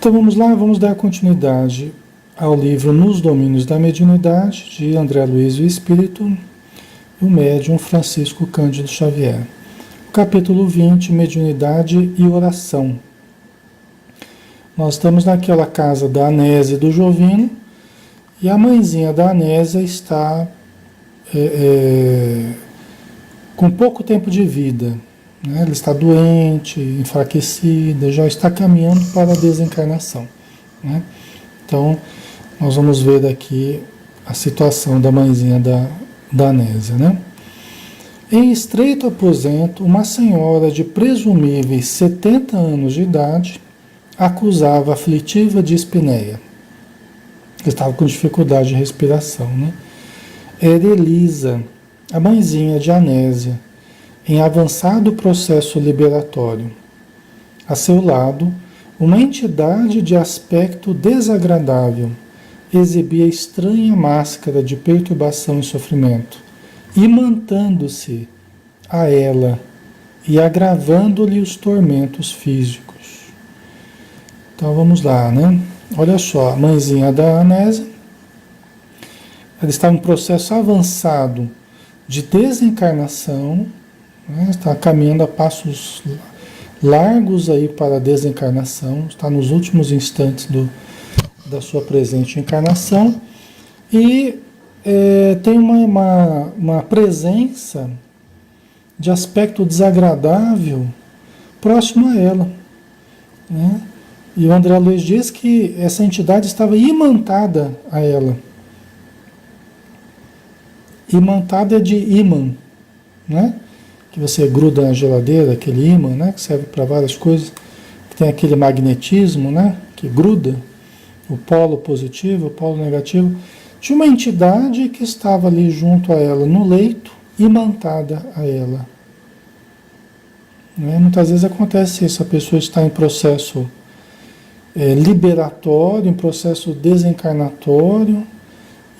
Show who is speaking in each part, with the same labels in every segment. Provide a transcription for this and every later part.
Speaker 1: Então vamos lá, vamos dar continuidade ao livro Nos Domínios da Mediunidade, de André Luiz o Espírito e o médium Francisco Cândido Xavier. Capítulo 20, Mediunidade e Oração. Nós estamos naquela casa da Anésia e do Jovino, e a mãezinha da Anésia está com pouco tempo de vida. Né? Ela está doente, enfraquecida, já está caminhando para a desencarnação. Né? Então, nós vamos ver daqui a situação da mãezinha da Anésia. Né? Em estreito aposento, uma senhora de presumíveis 70 anos de idade acusava aflitiva dispneia. Estava com dificuldade de respiração. Né? Era Elisa, a mãezinha de Anésia, em avançado processo liberatório. A seu lado, uma entidade de aspecto desagradável exibia estranha máscara de perturbação e sofrimento, imantando-se a ela e agravando-lhe os tormentos físicos. Então vamos lá, né? Olha só, a mãezinha da Anésia, ela está em processo avançado de desencarnação, né? Está caminhando a passos largos aí para a desencarnação, está nos últimos instantes da sua presente encarnação e tem uma presença de aspecto desagradável próximo a ela. Né? E o André Luiz diz que essa entidade estava imantada a ela. Imantada é de ímã, né? Que você gruda na geladeira, aquele ímã, né? Que serve para várias coisas, que tem aquele magnetismo, né? Que gruda o polo positivo, o polo negativo. Tinha uma entidade que estava ali junto a ela, no leito, imantada a ela. Né? Muitas vezes acontece isso, a pessoa está em processo liberatório, em processo desencarnatório,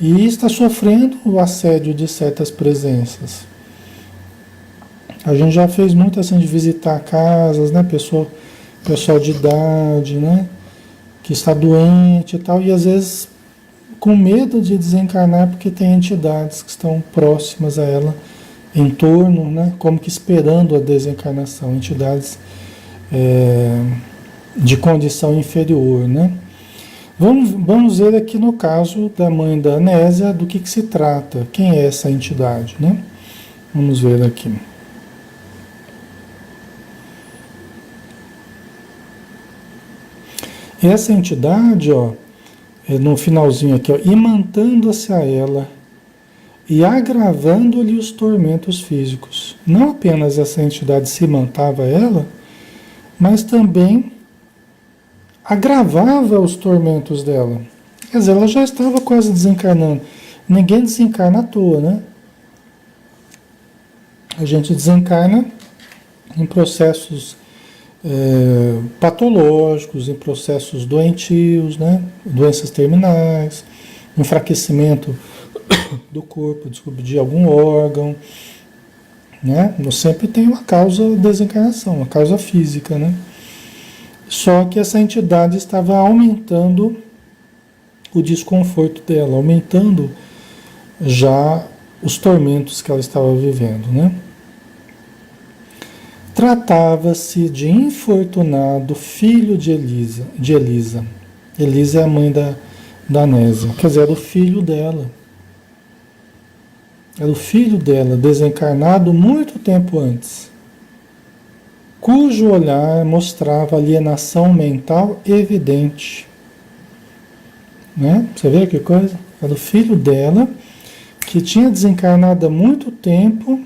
Speaker 1: e está sofrendo o assédio de certas presenças. A gente já fez muito assim de visitar casas, né? Pessoal de idade, né? Que está doente e tal, e às vezes com medo de desencarnar porque tem entidades que estão próximas a ela, em torno, né? Como que esperando a desencarnação, entidades de condição inferior, né? Vamos ver aqui no caso da mãe da Anésia do que se trata, quem é essa entidade, né? Vamos ver aqui. Essa entidade, ó, no finalzinho aqui, ó, imantando-se a ela e agravando-lhe os tormentos físicos. Não apenas essa entidade se imantava a ela, mas também agravava os tormentos dela. Quer dizer, ela já estava quase desencarnando. Ninguém desencarna à toa, né? A gente desencarna em processos patológicos, em processos doentios, né? Doenças terminais, enfraquecimento do corpo, de algum órgão, né? Sempre tem uma causa de desencarnação, uma causa física, né? Só que essa entidade estava aumentando o desconforto dela, aumentando já os tormentos que ela estava vivendo, né? Tratava-se de infortunado filho de Elisa. Elisa é a mãe da Anésia, quer dizer, era o filho dela. Era o filho dela, desencarnado muito tempo antes, cujo olhar mostrava alienação mental evidente. Né? Você vê que coisa? Era o filho dela, que tinha desencarnado há muito tempo,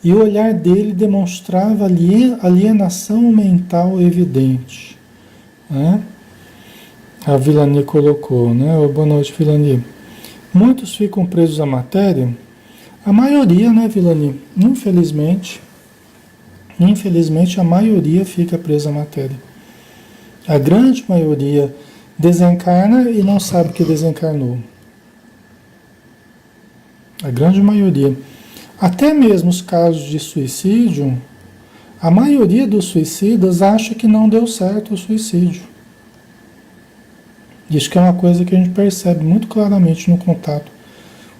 Speaker 1: e o olhar dele demonstrava alienação mental evidente. Né? A Vilani colocou, né? Boa noite, Vilani. Muitos ficam presos à matéria, a maioria, né, Vilani? Infelizmente, a maioria fica presa à matéria. A grande maioria desencarna e não sabe que desencarnou. A grande maioria. Até mesmo os casos de suicídio, a maioria dos suicidas acha que não deu certo o suicídio. Isso que é uma coisa que a gente percebe muito claramente no contato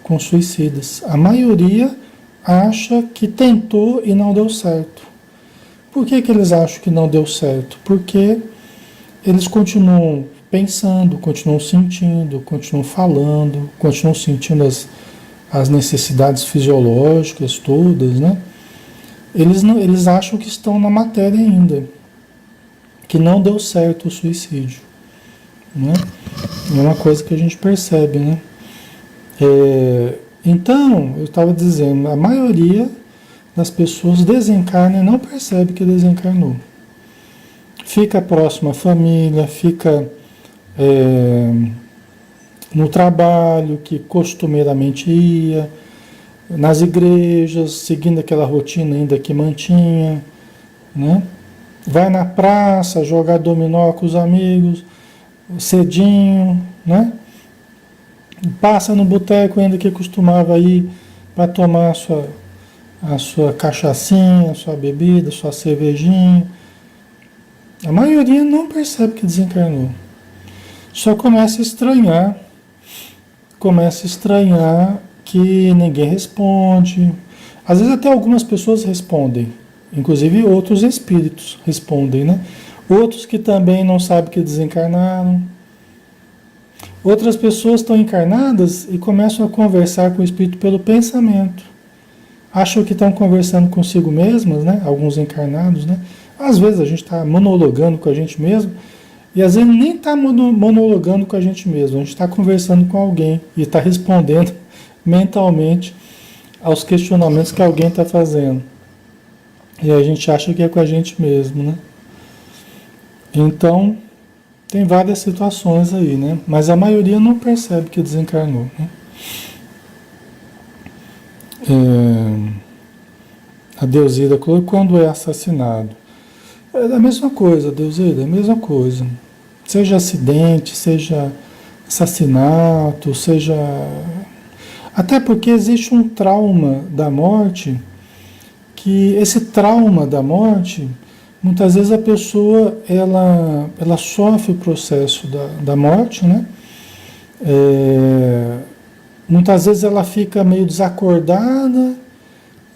Speaker 1: com suicidas. A maioria acha que tentou e não deu certo. Por que que eles acham que não deu certo? Porque eles continuam pensando, continuam sentindo, continuam falando, continuam sentindo as necessidades fisiológicas todas, né? Eles, não, eles acham que estão na matéria ainda, que não deu certo o suicídio, né? É uma coisa que a gente percebe, né? Então, eu estava dizendo, a maioria das pessoas desencarna e não percebe que desencarnou. Fica próximo à família, fica no trabalho que costumeiramente ia, nas igrejas, seguindo aquela rotina ainda que mantinha, né? Vai na praça jogar dominó com os amigos, cedinho, né? Passa no boteco ainda que costumava ir para tomar a sua cachaçinha, a sua bebida, a sua cervejinha. A maioria não percebe que desencarnou. Só começa a estranhar que ninguém responde. Às vezes até algumas pessoas respondem, inclusive outros espíritos respondem, né? Outros que também não sabem que desencarnaram. Outras pessoas estão encarnadas e começam a conversar com o espírito pelo pensamento. Acham que estão conversando consigo mesmas, né? Alguns encarnados, né? Às vezes a gente está monologando com a gente mesmo e às vezes nem está monologando com a gente mesmo. A gente está conversando com alguém e está respondendo mentalmente aos questionamentos que alguém está fazendo. E a gente acha que é com a gente mesmo, né? Então, tem várias situações aí, né? Mas a maioria não percebe que desencarnou, né? A Deusida colocou quando é assassinado. É a mesma coisa, Deusida, é a mesma coisa. Seja acidente, seja assassinato, seja... Até porque existe um trauma da morte, que esse trauma da morte, muitas vezes a pessoa, ela sofre o processo da morte, né? Muitas vezes ela fica meio desacordada,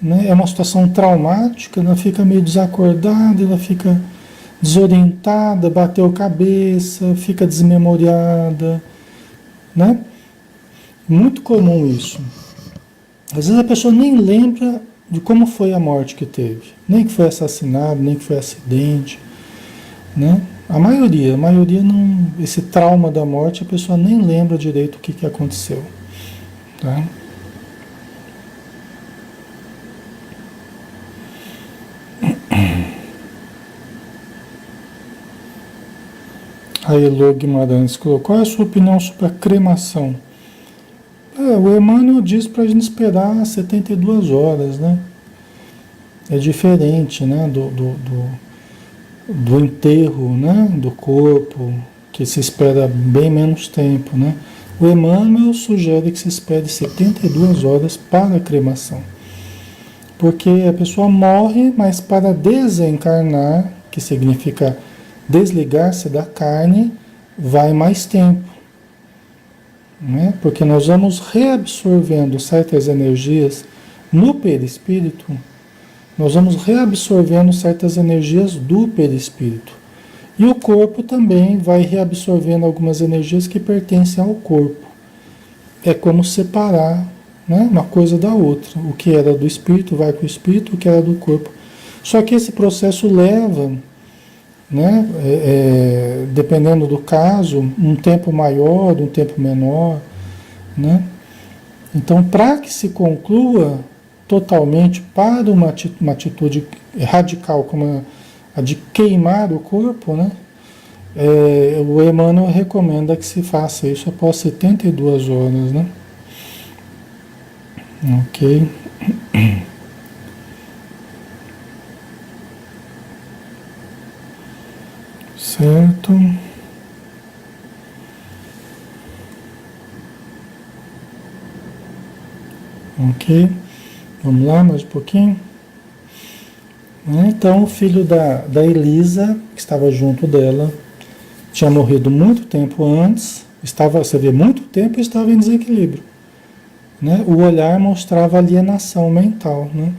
Speaker 1: né? É uma situação traumática, ela fica meio desacordada, ela fica desorientada, bateu cabeça, fica desmemoriada, né? Muito comum isso. Às vezes a pessoa nem lembra de como foi a morte que teve, nem que foi assassinado, nem que foi acidente, né? A maioria não, esse trauma da morte a pessoa nem lembra direito o que aconteceu, tá? A Elô Guimarães colocou: qual é a sua opinião sobre a cremação? O Emmanuel diz para a gente esperar 72 horas, né? É diferente, né, do enterro, né, do corpo, que se espera bem menos tempo, né? O Emmanuel sugere que se espere 72 horas para a cremação. Porque a pessoa morre, mas para desencarnar, que significa desligar-se da carne, vai mais tempo, né? Porque nós vamos reabsorvendo certas energias no perispírito, nós vamos reabsorvendo certas energias do perispírito. E o corpo também vai reabsorvendo algumas energias que pertencem ao corpo. É como separar, né, uma coisa da outra. O que era do espírito vai para o espírito, o que era do corpo. Só que esse processo leva, né, dependendo do caso, um tempo maior, um tempo menor, né? Então, para que se conclua totalmente para uma atitude radical como a de queimar o corpo, né? O Emmanuel recomenda que se faça isso após 72 horas, né? Ok. Certo. Ok. Vamos lá, mais um pouquinho. Então, o filho da Elisa, que estava junto dela, tinha morrido muito tempo antes, você vê, muito tempo estava em desequilíbrio, né? O olhar mostrava alienação mental, né?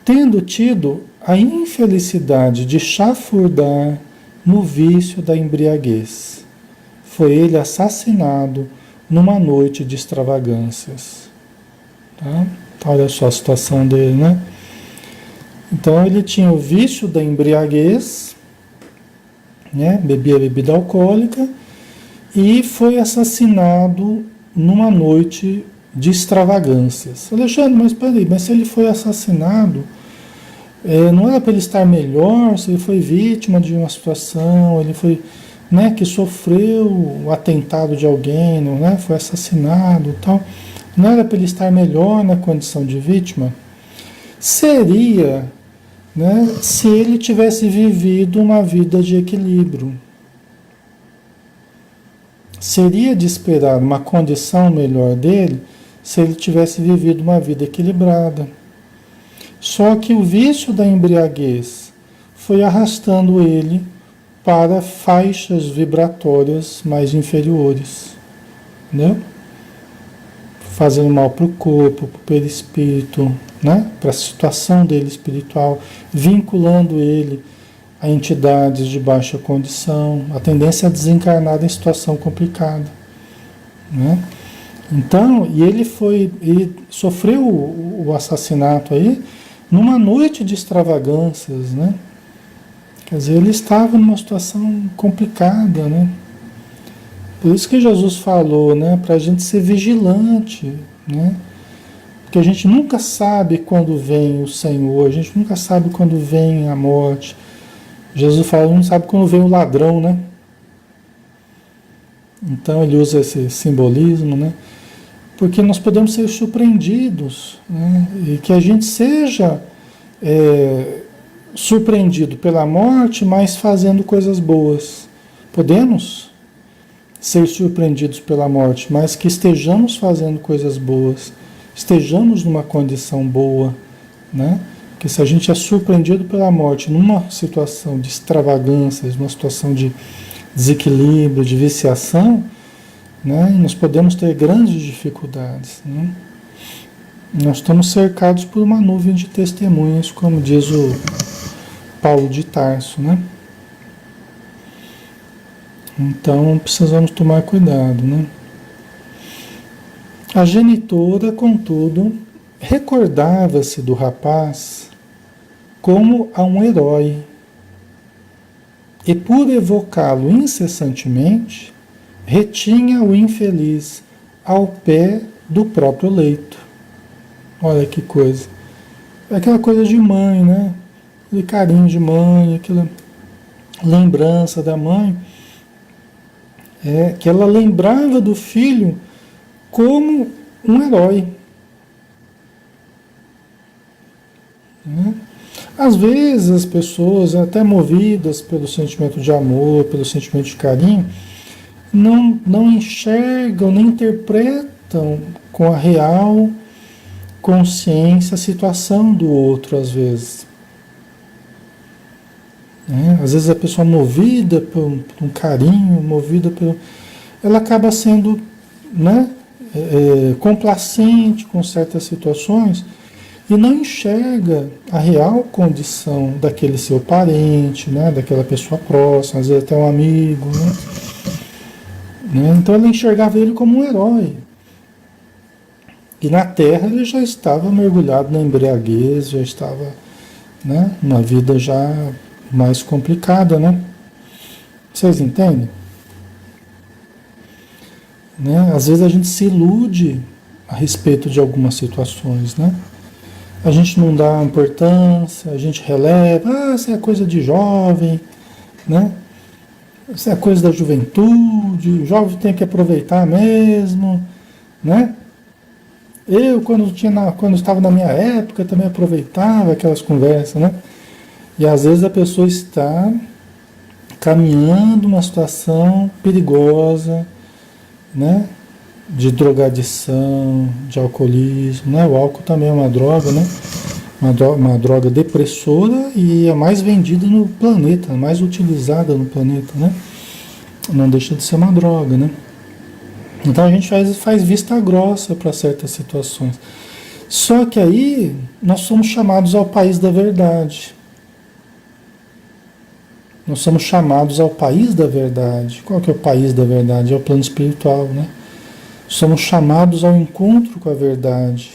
Speaker 1: Tendo tido a infelicidade de chafurdar no vício da embriaguez, foi ele assassinado numa noite de extravagâncias. Tá? Olha só a situação dele, né? Então ele tinha o vício da embriaguez, né? Bebia bebida alcoólica e foi assassinado numa noite de extravagâncias. Alexandre, mas peraí, mas se ele foi assassinado, não era para ele estar melhor, se ele foi vítima de uma situação, ele foi, né, que sofreu o atentado de alguém, né, foi assassinado e tal, não era para ele estar melhor na condição de vítima? Seria, né, se ele tivesse vivido uma vida de equilíbrio. Seria de esperar uma condição melhor dele se ele tivesse vivido uma vida equilibrada. Só que o vício da embriaguez foi arrastando ele para faixas vibratórias mais inferiores, né? Fazendo mal para o corpo, para o perispírito, né? Para a situação dele espiritual, vinculando ele a entidades de baixa condição, a tendência a desencarnar em situação complicada, né? Então, ele sofreu o assassinato aí numa noite de extravagâncias, né? Quer dizer, ele estava numa situação complicada, né? Por isso que Jesus falou, né? Para a gente ser vigilante, né? Porque a gente nunca sabe quando vem o Senhor, a gente nunca sabe quando vem a morte. Jesus fala, não sabe quando vem o ladrão, né? Então ele usa esse simbolismo, né? Porque nós podemos ser surpreendidos, né? E que a gente seja surpreendido pela morte, mas fazendo coisas boas. Podemos ser surpreendidos pela morte, mas que estejamos fazendo coisas boas, estejamos numa condição boa, né? Porque se a gente é surpreendido pela morte numa situação de extravagâncias, numa situação de desequilíbrio, de viciação, né, nós podemos ter grandes dificuldades, né? Nós estamos cercados por uma nuvem de testemunhas, como diz o Paulo de Tarso, né? Então precisamos tomar cuidado, né? A genitora, contudo, recordava-se do rapaz como a um herói e, por evocá-lo incessantemente, retinha o infeliz ao pé do próprio leito. Olha que coisa. É aquela coisa de mãe, né? Aquele carinho de mãe, aquela lembrança da mãe, que ela lembrava do filho como um herói. Né? Às vezes as pessoas, até movidas pelo sentimento de amor, pelo sentimento de carinho, não enxergam, nem interpretam com a real consciência a situação do outro, às vezes. Às vezes a pessoa movida por um carinho, movida pelo... ela acaba sendo, né, complacente com certas situações e não enxerga a real condição daquele seu parente, né, daquela pessoa próxima, às vezes até um amigo, né? Então ela enxergava ele como um herói. E na Terra ele já estava mergulhado na embriaguez, já estava, né, numa vida já mais complicada, né? Vocês entendem? Né? Às vezes a gente se ilude a respeito de algumas situações, né? A gente não dá importância, a gente releva, isso é coisa de jovem, né? Isso é coisa da juventude, o jovem tem que aproveitar mesmo, né? Eu, quando estava na minha época, também aproveitava aquelas conversas, né? E às vezes a pessoa está caminhando uma situação perigosa, né? De drogadição, de alcoolismo, né? O álcool também é uma droga, né? Uma droga depressora e a mais vendida no planeta, a mais utilizada no planeta, né? Não deixa de ser uma droga, né? Então a gente faz vista grossa para certas situações. Só que aí nós somos chamados ao país da verdade. Nós somos chamados ao país da verdade. Qual que é o país da verdade? É o plano espiritual, né? Somos chamados ao encontro com a verdade,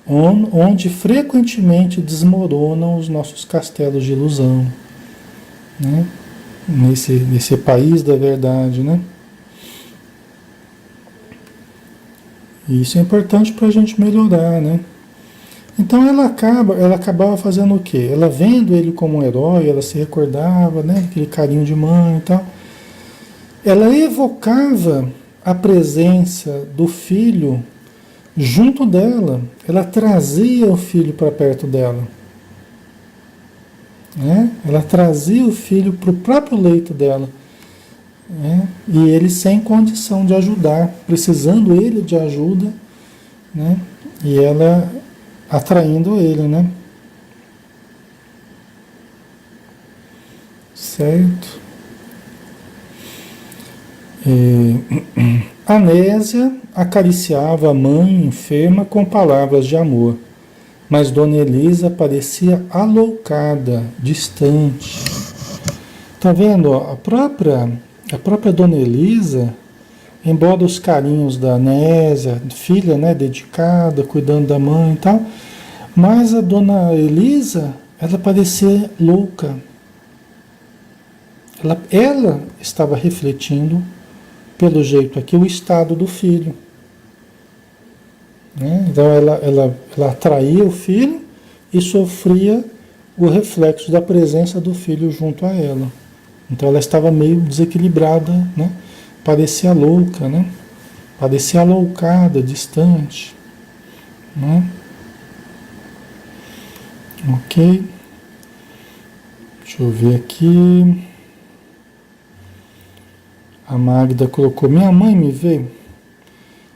Speaker 1: onde frequentemente desmoronam os nossos castelos de ilusão, né? Nesse país da verdade, né? E isso é importante para a gente melhorar, né? Então ela acabava fazendo o quê? Ela vendo ele como um herói, ela se recordava, né? Aquele carinho de mãe e tal. Ela evocava a presença do filho junto dela. Ela trazia o filho para perto dela, né? Ela trazia o filho para o próprio leito dela, né? E ele sem condição de ajudar, precisando ele de ajuda, né? E ela atraindo ele, né? Certo? Anésia acariciava a mãe enferma com palavras de amor, mas Dona Elisa parecia aloucada, distante. Tá vendo? A própria Dona Elisa, embora os carinhos da Anésia, filha, né, dedicada, cuidando da mãe e tal, mas a Dona Elisa, ela parecia louca. Ela estava refletindo, pelo jeito aqui, o estado do filho, né? Então ela atraía o filho e sofria o reflexo da presença do filho junto a ela. Então ela estava meio desequilibrada, né? Parecia louca, né? Parecia aloucada, distante, né? Ok. Deixa eu ver aqui. A Magda colocou: minha mãe me vê.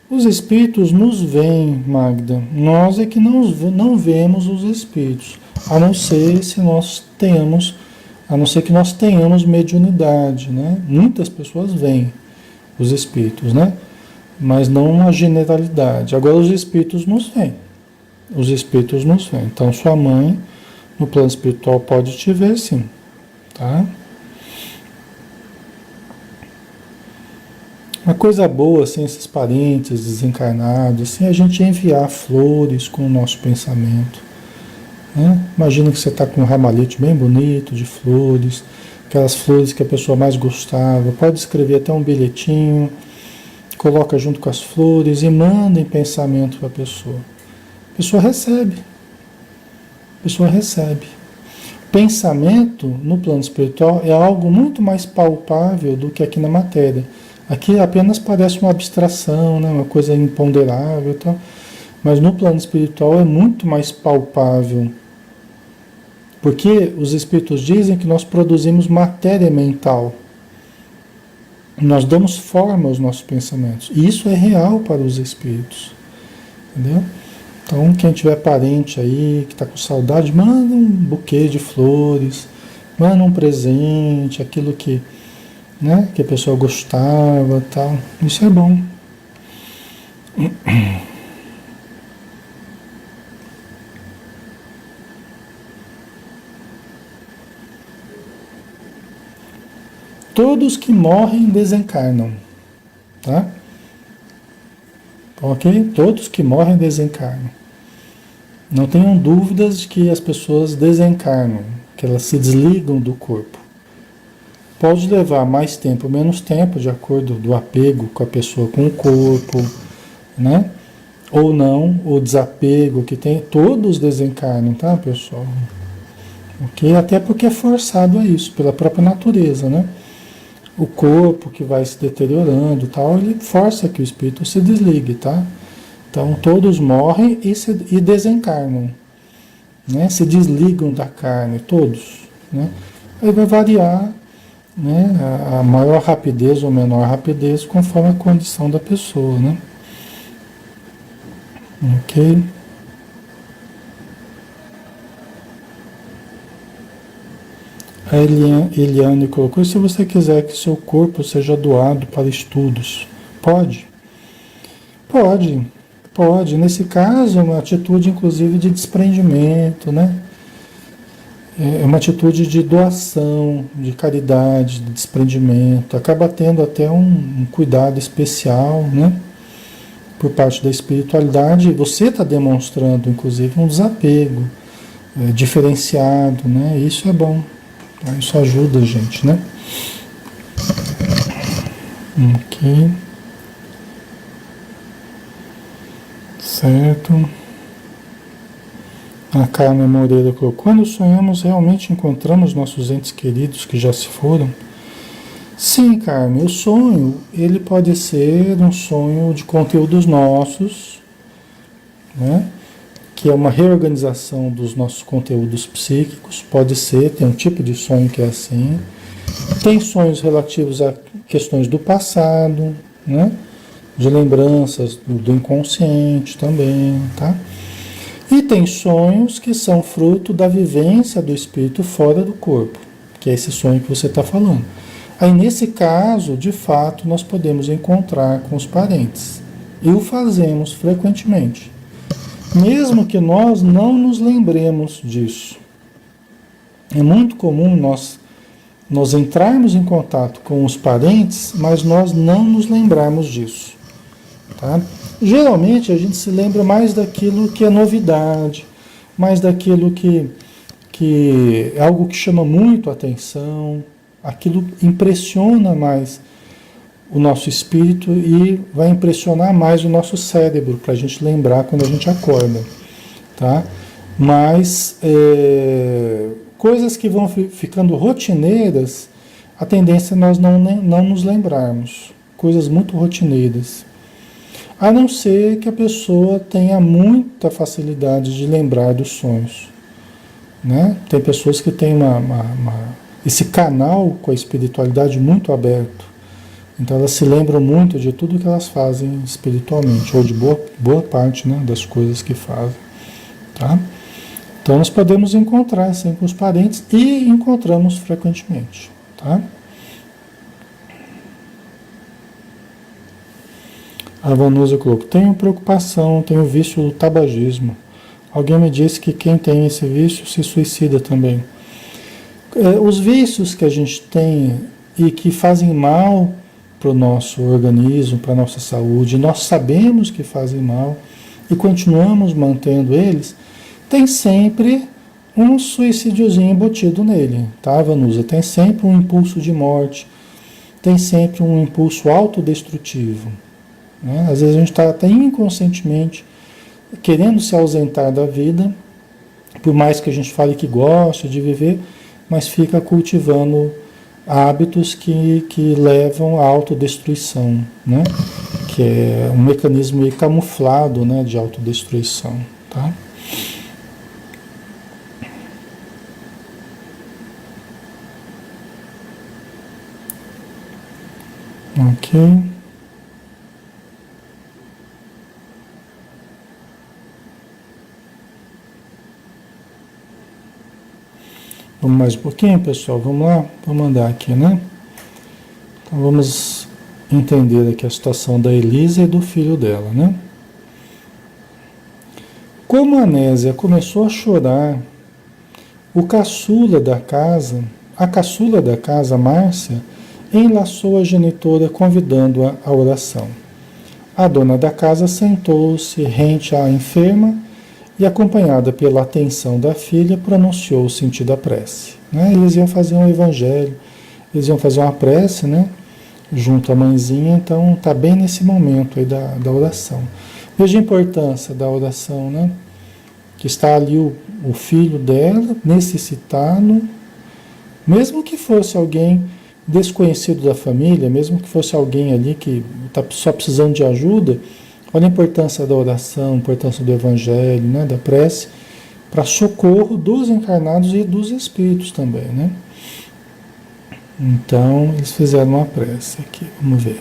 Speaker 1: Os espíritos nos veem, Magda. Nós é que não vemos os espíritos, a não ser que nós tenhamos mediunidade, né? Muitas pessoas veem os espíritos, né? Mas não uma generalidade. Agora os espíritos nos veem. Os espíritos nos veem. Então sua mãe, no plano espiritual, pode te ver, sim, tá? Uma coisa boa, assim, esses parentes desencarnados, assim, a gente enviar flores com o nosso pensamento, né? Imagina que você está com um ramalhete bem bonito de flores, aquelas flores que a pessoa mais gostava. Pode escrever até um bilhetinho, coloca junto com as flores e manda em pensamento para a pessoa. A pessoa recebe. A pessoa recebe. Pensamento no plano espiritual é algo muito mais palpável do que aqui na matéria. Aqui apenas parece uma abstração, né? Uma coisa imponderável e tal. Mas no plano espiritual é muito mais palpável. Porque os espíritos dizem que nós produzimos matéria mental. Nós damos forma aos nossos pensamentos. E isso é real para os espíritos. Entendeu? Então, quem tiver parente aí, que está com saudade, manda um buquê de flores, manda um presente, aquilo que, né, que a pessoa gostava, tal. Isso é bom. Todos que morrem desencarnam, tá? Ok? Todos que morrem desencarnam. Não tenham dúvidas de que as pessoas desencarnam, que elas se desligam do corpo. Pode levar mais tempo ou menos tempo, de acordo do apego com a pessoa com o corpo, né? Ou não, o desapego que tem, todos desencarnam, tá, pessoal? Ok? Até porque é forçado a isso, pela própria natureza, né? O corpo que vai se deteriorando e tal, ele força que o espírito se desligue, tá? Então todos morrem e desencarnam, né? Se desligam da carne, todos, né? Aí vai variar, né? A maior rapidez ou menor rapidez conforme a condição da pessoa, né? Ok? A Eliane colocou: e se você quiser que seu corpo seja doado para estudos? Pode? Pode, pode. Nesse caso, é uma atitude, inclusive, de desprendimento, né? É uma atitude de doação, de caridade, de desprendimento. Acaba tendo até um cuidado especial, né? Por parte da espiritualidade. Você está demonstrando, inclusive, um desapego diferenciado, né? Isso é bom. Tá? Isso ajuda a gente, né? Ok. Certo. A Carmen Moreira colocou: quando sonhamos, realmente encontramos nossos entes queridos que já se foram? Sim, Carmen, o sonho, ele pode ser um sonho de conteúdos nossos, né? Que é uma reorganização dos nossos conteúdos psíquicos, pode ser, tem um tipo de sonho que é assim. Tem sonhos relativos a questões do passado, né? De lembranças do inconsciente também, tá? E tem sonhos que são fruto da vivência do espírito fora do corpo, que é esse sonho que você está falando. Aí, nesse caso, de fato, nós podemos encontrar com os parentes. E o fazemos frequentemente. Mesmo que nós não nos lembremos disso. É muito comum nós entrarmos em contato com os parentes, mas nós não nos lembrarmos disso. Tá? Geralmente a gente se lembra mais daquilo que é novidade, mais daquilo que é algo que chama muito a atenção, aquilo impressiona mais o nosso espírito e vai impressionar mais o nosso cérebro, para a gente lembrar quando a gente acorda. Tá? Mas coisas que vão ficando rotineiras, a tendência é nós não nos lembrarmos. Coisas muito rotineiras. A não ser que a pessoa tenha muita facilidade de lembrar dos sonhos. Né? Tem pessoas que têm esse canal com a espiritualidade muito aberto. Então elas se lembram muito de tudo que elas fazem espiritualmente, ou de boa parte, né, das coisas que fazem. Tá? Então nós podemos encontrar assim, com os parentes e encontramos frequentemente. Tá? A Vanusa colocou: tenho preocupação, tenho vício do tabagismo. Alguém me disse que quem tem esse vício se suicida também. Os vícios que a gente tem e que fazem mal para o nosso organismo, para a nossa saúde, nós sabemos que fazem mal e continuamos mantendo eles, tem sempre um suicídiozinho embutido nele, tá, Vanusa? Tem sempre um impulso de morte, tem sempre um impulso autodestrutivo. Né? Às vezes a gente está até inconscientemente querendo se ausentar da vida, por mais que a gente fale que gosta de viver, mas fica cultivando hábitos que levam à autodestruição, né? Que é um mecanismo meio camuflado, né, de autodestruição. Tá? Ok. Vamos mais um pouquinho, pessoal? Vamos lá? Vamos andar aqui, né? Então vamos entender aqui a situação da Elisa e do filho dela, né? Como a Nésia começou a chorar, a caçula da casa, Márcia, enlaçou a genitora convidando-a à oração. A dona da casa sentou-se rente à enferma e, acompanhada pela atenção da filha, pronunciou o sentido da prece. Né? Eles iam fazer um evangelho, eles iam fazer uma prece, né? Junto à mãezinha, então está bem nesse momento aí da oração. Veja a importância da oração, né? Que está ali o filho dela, necessitado, mesmo que fosse alguém desconhecido da família, mesmo que fosse alguém ali que está só precisando de ajuda. Olha a importância da oração, a importância do evangelho, né, da prece, para socorro dos encarnados e dos espíritos também, né? Então, eles fizeram uma prece aqui, vamos ver.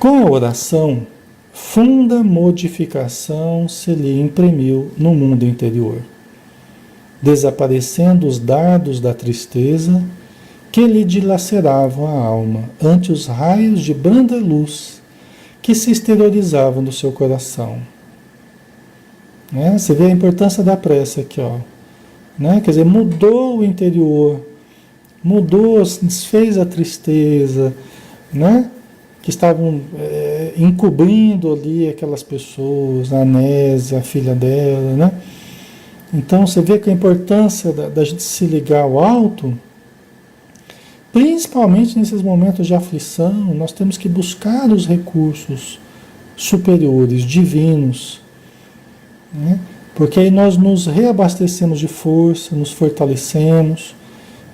Speaker 1: Com a oração, funda modificação se lhe imprimiu no mundo interior. desaparecendo os dardos da tristeza que lhe dilaceravam a alma ante os raios de branda luz que se exteriorizavam do seu coração. Né? Você vê a importância da prece aqui, ó. Né? Quer dizer, mudou o interior, mudou, desfez a tristeza, né? Que estavam encobrindo ali aquelas pessoas, a Nésia, a filha dela, né? Então você vê que a importância da gente se ligar ao alto, principalmente nesses momentos de aflição, nós temos que buscar os recursos superiores, divinos, né? Porque aí nós nos reabastecemos de força, nos fortalecemos,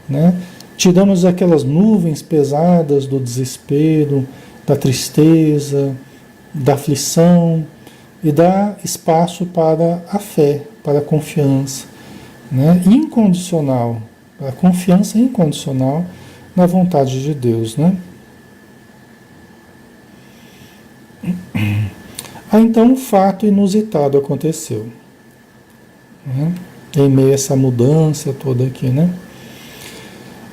Speaker 1: né? Tiramos aquelas nuvens pesadas do desespero, da tristeza, da aflição e dá espaço para a fé, para a confiança, né? Incondicional, a confiança incondicional na vontade de Deus, né? Aí então um fato inusitado aconteceu, né? Em meio a essa mudança toda aqui, né?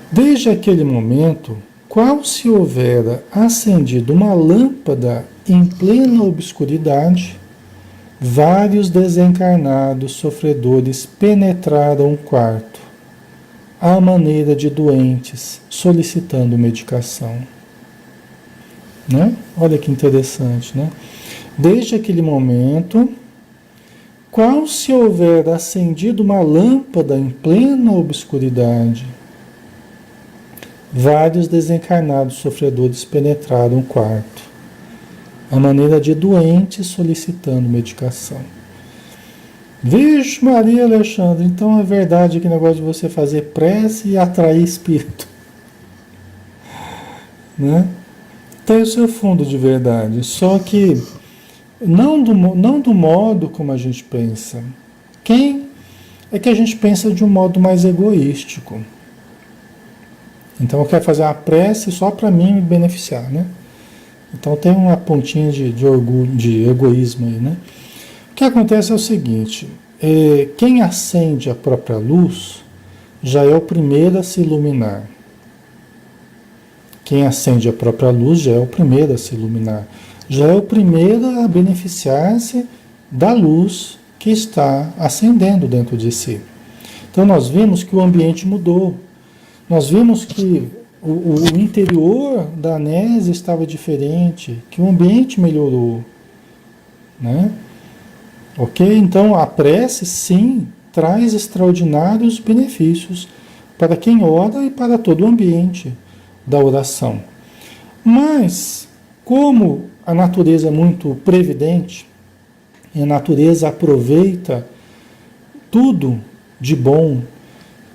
Speaker 1: Desde aquele momento, qual se houvera acendido uma lâmpada em plena obscuridade, vários desencarnados sofredores penetraram o quarto, à maneira de doentes, solicitando medicação. Né? Olha que interessante, né? Desde aquele momento, qual se houvera acendido uma lâmpada em plena obscuridade, vários desencarnados sofredores penetraram o quarto, à maneira de doentes solicitando medicação. Vixe Maria, Alexandre, então é verdade que negócio de você fazer prece e atrair espírito, né? Tem o seu fundo de verdade, só que não do modo como a gente pensa. É que a gente pensa de um modo mais egoístico. Então eu quero fazer uma prece só para mim me beneficiar, né? Então tem uma pontinha de orgulho, de egoísmo aí, né? O que acontece é o seguinte, quem acende a própria luz já é o primeiro a se iluminar. Quem acende a própria luz já é o primeiro a se iluminar. Já é o primeiro a beneficiar-se da luz que está acendendo dentro de si. Então nós vimos que o ambiente mudou. Nós vimos que o interior da Anésia estava diferente, que o ambiente melhorou, né? Ok? Então a prece, sim, traz extraordinários benefícios para quem ora e para todo o ambiente da oração. Mas, como a natureza é muito previdente, e a natureza aproveita tudo de bom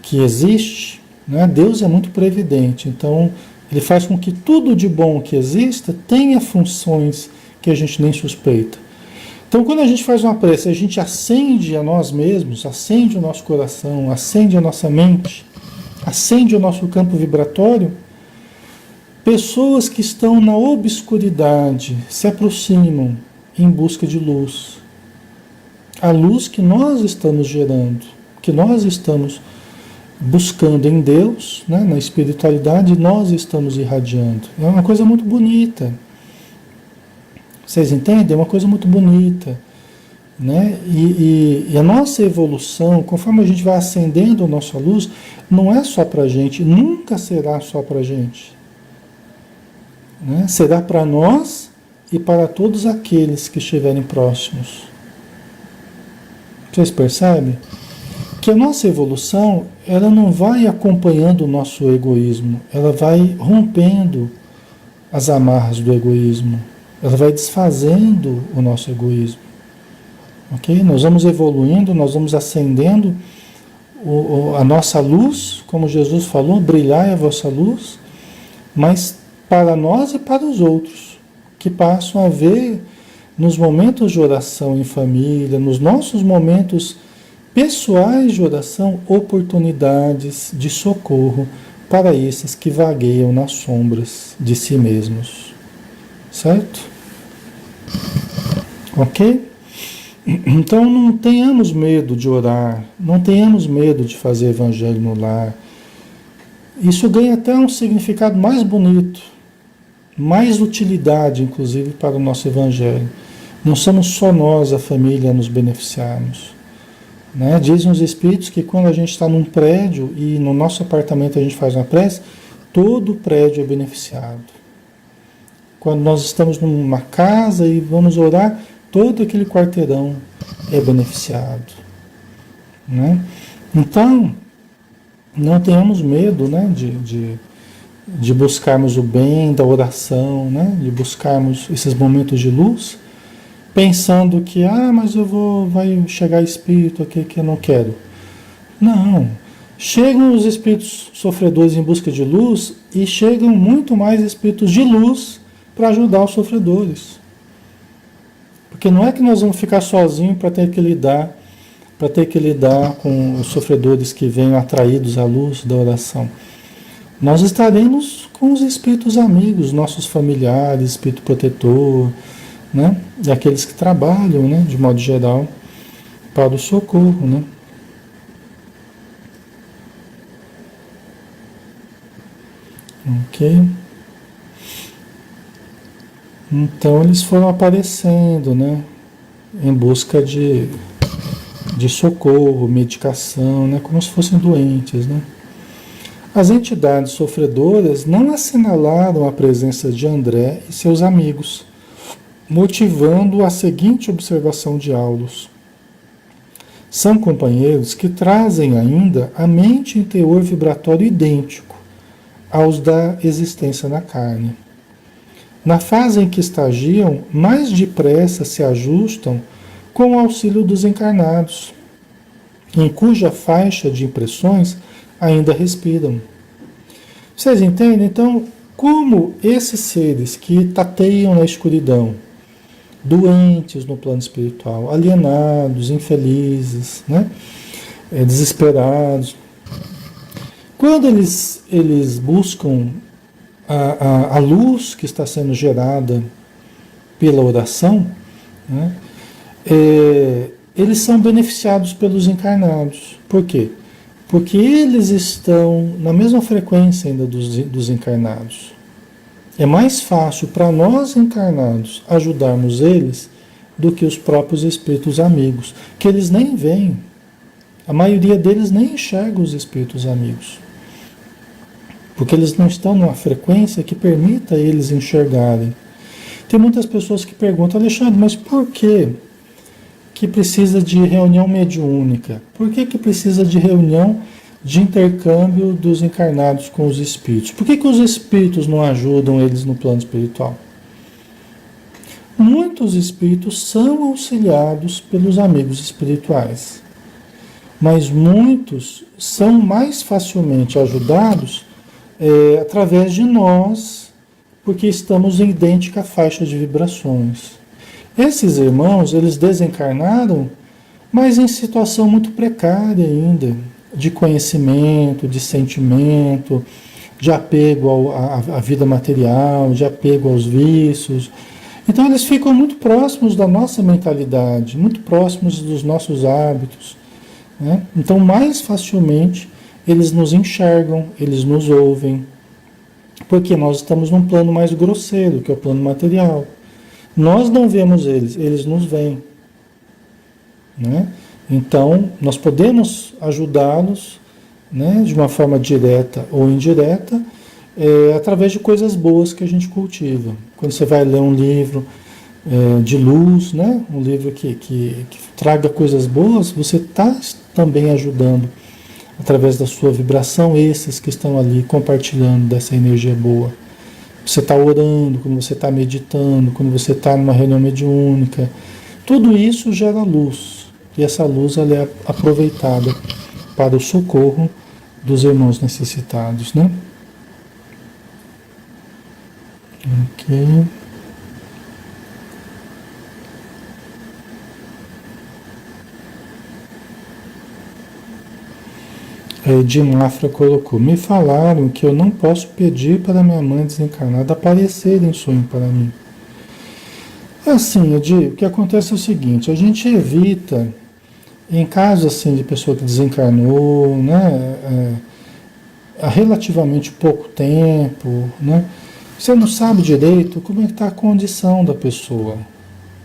Speaker 1: que existe, né? Deus é muito previdente, então ele faz com que tudo de bom que exista tenha funções que a gente nem suspeita. Então quando a gente faz uma prece, a gente acende a nós mesmos, acende o nosso coração, acende a nossa mente, acende o nosso campo vibratório, pessoas que estão na obscuridade se aproximam em busca de luz. A luz que nós estamos gerando, que nós estamos buscando em Deus, né, na espiritualidade, nós estamos irradiando. É uma coisa muito bonita. Vocês entendem? É uma coisa muito bonita. Né? E a nossa evolução, conforme a gente vai acendendo a nossa luz, não é só para a gente, nunca será só para a gente. Né? Será para nós e para todos aqueles que estiverem próximos. Vocês percebem? Que a nossa evolução, ela não vai acompanhando o nosso egoísmo, ela vai rompendo as amarras do egoísmo, ela vai desfazendo o nosso egoísmo. Ok? Nós vamos evoluindo, nós vamos acendendo a nossa luz, como Jesus falou, brilhai a vossa luz, mas para nós e para os outros, que passam a ver nos momentos de oração em família, nos nossos momentos pessoais de oração, oportunidades de socorro para esses que vagueiam nas sombras de si mesmos. Certo? Ok? Então não tenhamos medo de orar, não tenhamos medo de fazer evangelho no lar. Isso ganha até um significado mais bonito, mais utilidade, inclusive, para o nosso evangelho. Não somos só nós, a família, a nos beneficiarmos. Né? Dizem os Espíritos que quando a gente está num prédio e no nosso apartamento a gente faz uma prece, todo o prédio é beneficiado. Quando nós estamos numa casa e vamos orar, todo aquele quarteirão é beneficiado. Né? Então, não tenhamos medo, né, de buscarmos o bem da oração, né, de buscarmos esses momentos de luz, pensando que, mas vai chegar espírito aqui que eu não quero. Não. Chegam os espíritos sofredores em busca de luz e chegam muito mais espíritos de luz para ajudar os sofredores. Porque não é que nós vamos ficar sozinhos para ter que lidar com os sofredores que venham atraídos à luz da oração. Nós estaremos com os espíritos amigos, nossos familiares, espírito protetor, né? E aqueles que trabalham, né, de modo geral, para o socorro, né? Ok? Então eles foram aparecendo, né, em busca de socorro, medicação, né, como se fossem doentes, né? As entidades sofredoras não assinalaram a presença de André e seus amigos, motivando a seguinte observação de Aulus. São companheiros que trazem ainda a mente em teor vibratório idêntico aos da existência na carne. Na fase em que estagiam, mais depressa se ajustam com o auxílio dos encarnados, em cuja faixa de impressões ainda respiram. Vocês entendem? Então, como esses seres que tateiam na escuridão, doentes no plano espiritual, alienados, infelizes, né? Desesperados, quando eles buscam a luz que está sendo gerada pela oração, né? Eles são beneficiados pelos encarnados. Por quê? Porque eles estão na mesma frequência ainda dos encarnados. É mais fácil para nós encarnados ajudarmos eles do que os próprios espíritos amigos, que eles nem veem. A maioria deles nem enxerga os espíritos amigos. Porque eles não estão numa frequência que permita eles enxergarem. Tem muitas pessoas que perguntam, Alexandre, mas por que precisa de reunião mediúnica? Por que precisa de reunião de intercâmbio dos encarnados com os espíritos? Por que os espíritos não ajudam eles no plano espiritual? Muitos espíritos são auxiliados pelos amigos espirituais, mas muitos são mais facilmente ajudados através de nós, porque estamos em idêntica faixa de vibrações. Esses irmãos, eles desencarnaram, mas em situação muito precária ainda, de conhecimento, de sentimento, de apego à vida material, de apego aos vícios. Então eles ficam muito próximos da nossa mentalidade, muito próximos dos nossos hábitos, né? Então mais facilmente eles nos enxergam, eles nos ouvem, porque nós estamos num plano mais grosseiro, que é o plano material. Nós não vemos eles, eles nos veem, né? Então, nós podemos ajudá-los, né, de uma forma direta ou indireta, através de coisas boas que a gente cultiva. Quando você vai ler um livro de luz, né, um livro que traga coisas boas, você está também ajudando, através da sua vibração, esses que estão ali compartilhando dessa energia boa. Você está orando, quando você está meditando, quando você está numa reunião mediúnica, tudo isso gera luz. E essa luz ela é aproveitada para o socorro dos irmãos necessitados, né? Ok. De Mafra colocou: me falaram que eu não posso pedir para minha mãe desencarnada aparecer em sonho para mim. É assim, Edi, o que acontece é o seguinte, a gente evita, em casos assim de pessoa que desencarnou, né, há relativamente pouco tempo, né, você não sabe direito como é que está a condição da pessoa.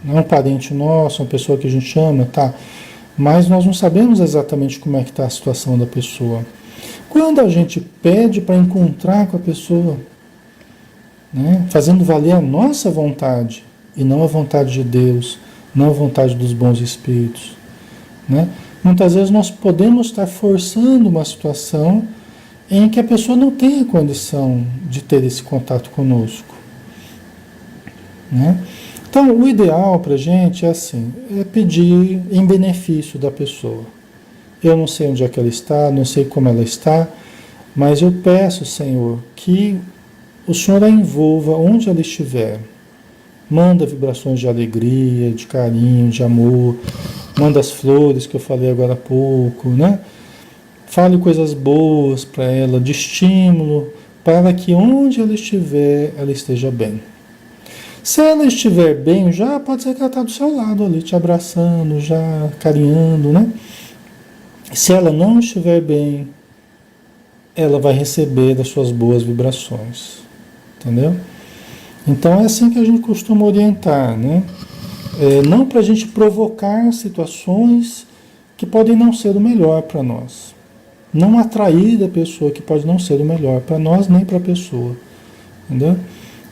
Speaker 1: Não é um parente nosso, uma pessoa que a gente ama, tá? Mas nós não sabemos exatamente como é que está a situação da pessoa. Quando a gente pede para encontrar com a pessoa, né, fazendo valer a nossa vontade e não a vontade de Deus, não a vontade dos bons espíritos, né? Muitas vezes nós podemos estar forçando uma situação em que a pessoa não tem a condição de ter esse contato conosco, né? Então, o ideal para a gente é assim, é pedir em benefício da pessoa. Eu não sei onde é que ela está, não sei como ela está, mas eu peço, Senhor, que o Senhor a envolva onde ela estiver. Manda vibrações de alegria, de carinho, de amor. Manda as flores que eu falei agora há pouco, né? Fale coisas boas para ela, de estímulo, para que onde ela estiver, ela esteja bem. Se ela estiver bem, já pode ser que ela está do seu lado ali, te abraçando, já carinhando, né? Se ela não estiver bem, ela vai receber das suas boas vibrações, entendeu? Então é assim que a gente costuma orientar, né? Não para a gente provocar situações que podem não ser o melhor para nós. Não atrair da pessoa que pode não ser o melhor para nós nem para a pessoa, entendeu?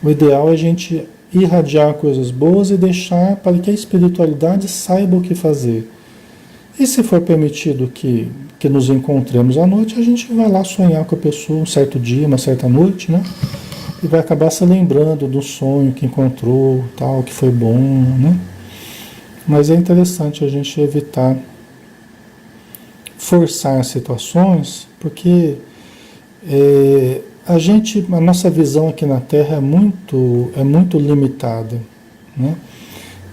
Speaker 1: O ideal é a gente irradiar coisas boas e deixar para que a espiritualidade saiba o que fazer. E se for permitido que nos encontremos à noite, a gente vai lá sonhar com a pessoa um certo dia, uma certa noite, né? E vai acabar se lembrando do sonho que encontrou, tal, que foi bom, né? Mas é interessante a gente evitar forçar situações, porque a nossa visão aqui na Terra é muito limitada, né?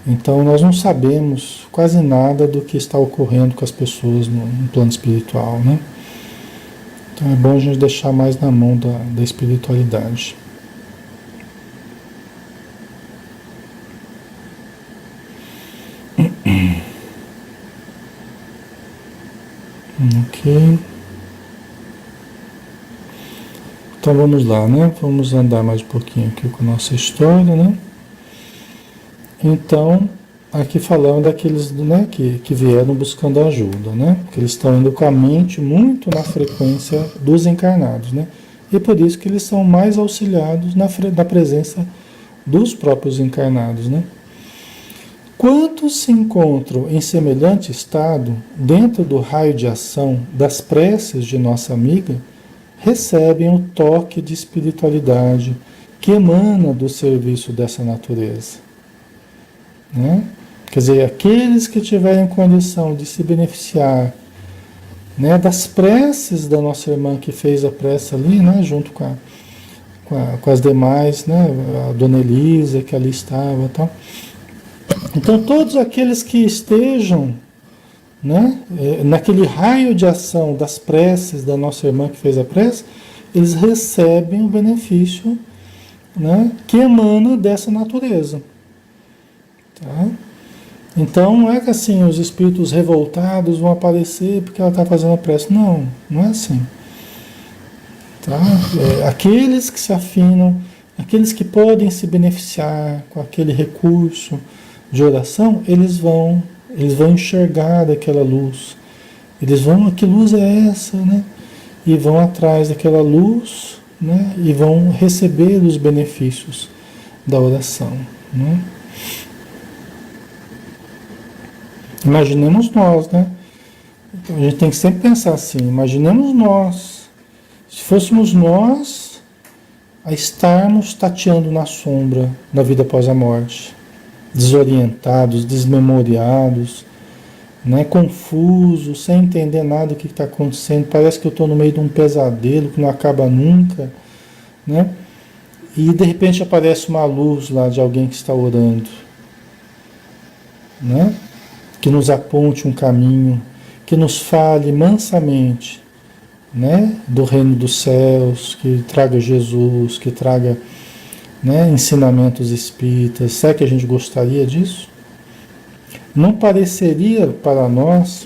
Speaker 1: Então nós não sabemos quase nada do que está ocorrendo com as pessoas no plano espiritual, né? Então é bom a gente deixar mais na mão da espiritualidade. Ok. Então vamos lá, né? Vamos andar mais um pouquinho aqui com a nossa história, né? Então, aqui falando daqueles, né, que vieram buscando ajuda, né? Que eles estão indo com a mente muito na frequência dos encarnados, né? E por isso que eles são mais auxiliados na presença dos próprios encarnados, né? Quantos se encontram em semelhante estado, dentro do raio de ação das preces de nossa amiga, recebem o toque de espiritualidade que emana do serviço dessa natureza, né? Quer dizer, aqueles que tiverem condição de se beneficiar, né, das preces da nossa irmã que fez a prece ali, né, junto com as demais, né, a Dona Elisa que ali estava e tal. Então, todos aqueles que estejam, né, naquele raio de ação das preces da nossa irmã que fez a prece, eles recebem o benefício, né, que emana dessa natureza. Tá? Então, não é que assim os espíritos revoltados vão aparecer porque ela está fazendo a prece. Não, não é assim. Tá? Aqueles que se afinam, aqueles que podem se beneficiar com aquele recurso de oração, eles vão enxergar daquela luz. Eles vão, que luz é essa, né? E vão atrás daquela luz, né? E vão receber os benefícios da oração, né? Imaginemos nós, né? Então, a gente tem que sempre pensar assim, imaginemos nós, se fôssemos nós a estarmos tateando na sombra da vida após a morte, desorientados, desmemoriados, né, confusos, sem entender nada do que está acontecendo, parece que eu estou no meio de um pesadelo que não acaba nunca, né? E de repente aparece uma luz lá de alguém que está orando, né? Que nos aponte um caminho, que nos fale mansamente, né, do reino dos céus, que traga Jesus, que traga né, ensinamentos espíritas, será que a gente gostaria disso? Não pareceria para nós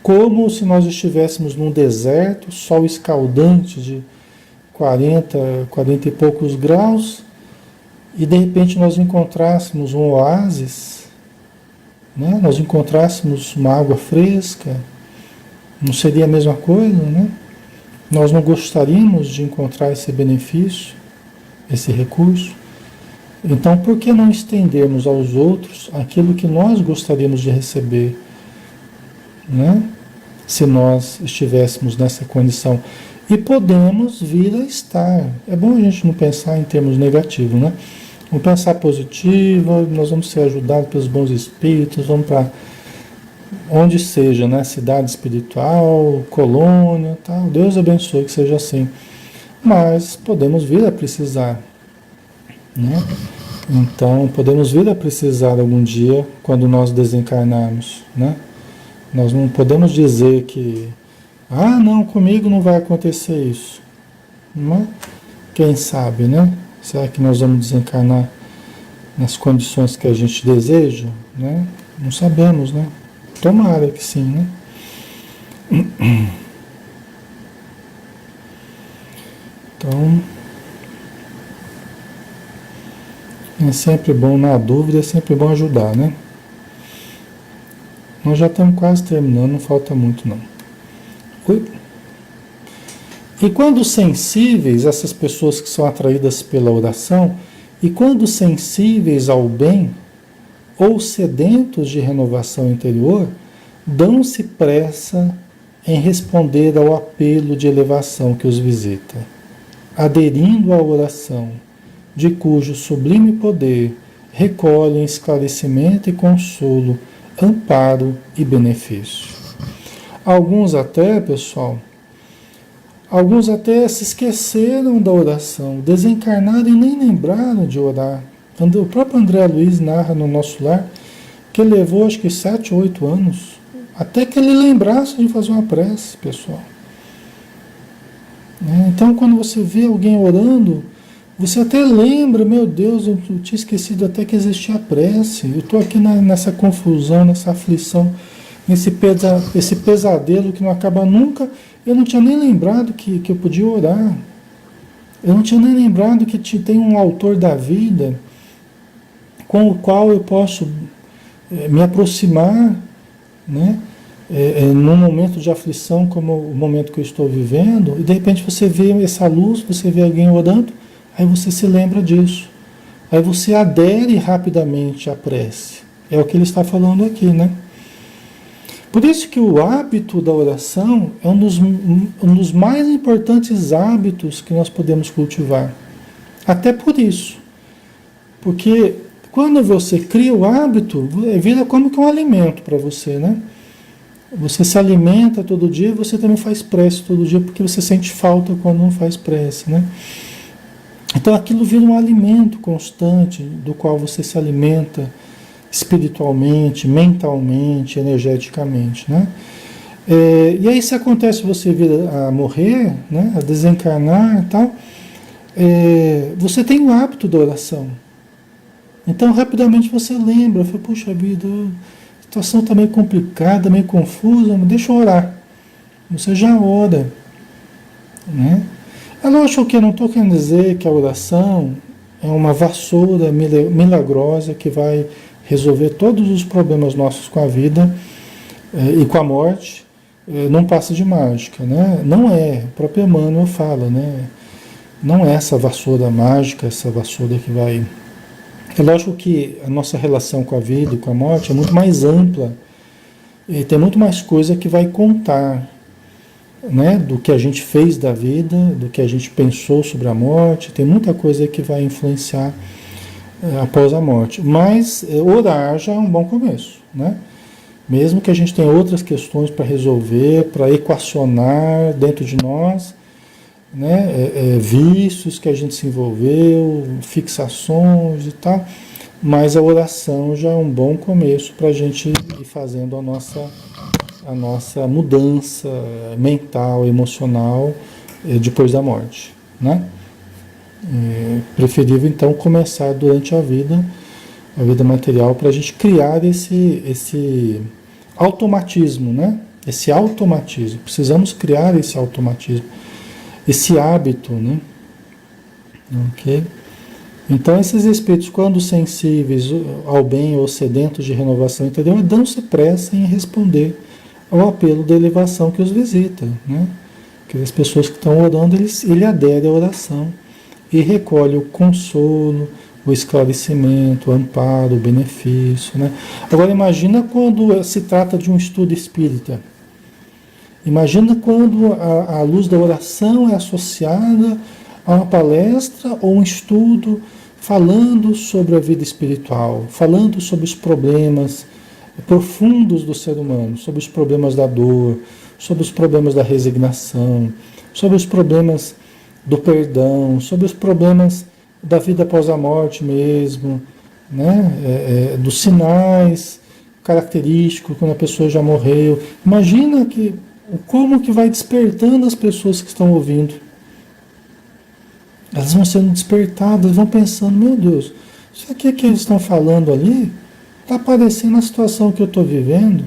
Speaker 1: como se nós estivéssemos num deserto, sol escaldante de 40 e poucos graus, e de repente nós encontrássemos um oásis, né? Nós encontrássemos uma água fresca, não seria a mesma coisa, né? Nós não gostaríamos de encontrar esse benefício, esse recurso? Então, por que não estendermos aos outros aquilo que nós gostaríamos de receber, né? Se nós estivéssemos nessa condição. E podemos vir a estar. É bom a gente não pensar em termos negativos, né? Vamos pensar positivo, nós vamos ser ajudados pelos bons espíritos, vamos para onde seja, né? Cidade espiritual, colônia, tal. Deus abençoe que seja assim. Mas podemos vir a precisar, né? Então, podemos vir a precisar algum dia quando nós desencarnarmos, né? Nós não podemos dizer que, não, comigo não vai acontecer isso. Mas, quem sabe, né? Será que nós vamos desencarnar nas condições que a gente deseja, né? Não sabemos, né? Tomara que sim, né? Então, é sempre bom, na dúvida, é sempre bom ajudar, né? Nós já estamos quase terminando, não falta muito não. Oi? E quando sensíveis, essas pessoas que são atraídas pela oração, e quando sensíveis ao bem, ou sedentos de renovação interior, dão-se pressa em responder ao apelo de elevação que os visita, aderindo à oração, de cujo sublime poder recolhem esclarecimento e consolo, amparo e benefício. Alguns até, pessoal, se esqueceram da oração, desencarnaram e nem lembraram de orar. O próprio André Luiz narra no Nosso Lar que levou acho que 7 ou 8 anos até que ele lembrasse de fazer uma prece, pessoal. Então, quando você vê alguém orando, você até lembra, meu Deus, eu tinha esquecido até que existia a prece. Eu estou aqui nessa confusão, nessa aflição, esse pesadelo que não acaba nunca. Eu não tinha nem lembrado que eu podia orar. Eu não tinha nem lembrado que tem um autor da vida com o qual eu posso me aproximar, né? Num momento de aflição como o momento que eu estou vivendo, e de repente você vê essa luz, você vê alguém orando, aí você se lembra disso. Aí você adere rapidamente à prece. É o que ele está falando aqui, né? Por isso que o hábito da oração é um dos mais importantes hábitos que nós podemos cultivar. Até por isso. Porque quando você cria o hábito, vira como que um alimento para você, né? Você se alimenta todo dia, você também faz prece todo dia, porque você sente falta quando não faz prece, né? Então aquilo vira um alimento constante, do qual você se alimenta espiritualmente, mentalmente, energeticamente, né? E aí se acontece você vir a morrer, né, a desencarnar e tal, você tem o hábito da oração. Então rapidamente você lembra, fala, puxa vida, a situação está meio complicada, meio confusa, mas deixa eu orar. Você já ora, né? É lógico que eu não estou querendo dizer que a oração é uma vassoura milagrosa que vai resolver todos os problemas nossos com a vida e com a morte, não passa de mágica, né? Não é, o próprio Emmanuel fala, né? Não é essa vassoura mágica, essa vassoura que vai... É lógico que a nossa relação com a vida e com a morte é muito mais ampla e tem muito mais coisa que vai contar, né, do que a gente fez da vida, do que a gente pensou sobre a morte, tem muita coisa que vai influenciar após a morte. Mas orar já é um bom começo, né? Mesmo que a gente tenha outras questões para resolver, para equacionar dentro de nós, né, vícios que a gente se envolveu, fixações e tal, mas a oração já é um bom começo para a gente ir fazendo a nossa mudança mental, emocional depois da morte, né? É preferível então começar durante a vida material, para a gente criar esse automatismo, né? Esse automatismo. Precisamos criar esse automatismo, esse hábito, né? Ok? Então, esses espíritos, quando sensíveis ao bem ou sedentos de renovação interior, dão-se pressa em responder ao apelo da elevação que os visita, né? Que as pessoas que estão orando, ele adere à oração e recolhe o consolo, o esclarecimento, o amparo, o benefício, né? Agora, imagina quando se trata de um estudo espírita. Imagina quando a luz da oração é associada a uma palestra ou um estudo falando sobre a vida espiritual, falando sobre os problemas profundos do ser humano, sobre os problemas da dor, sobre os problemas da resignação, sobre os problemas do perdão, sobre os problemas da vida após a morte mesmo, né? Dos sinais característicos quando a pessoa já morreu. Imagina como que vai despertando as pessoas que estão ouvindo. Elas vão sendo despertadas, vão pensando, meu Deus, isso aqui que eles estão falando ali está parecendo a situação que eu estou vivendo.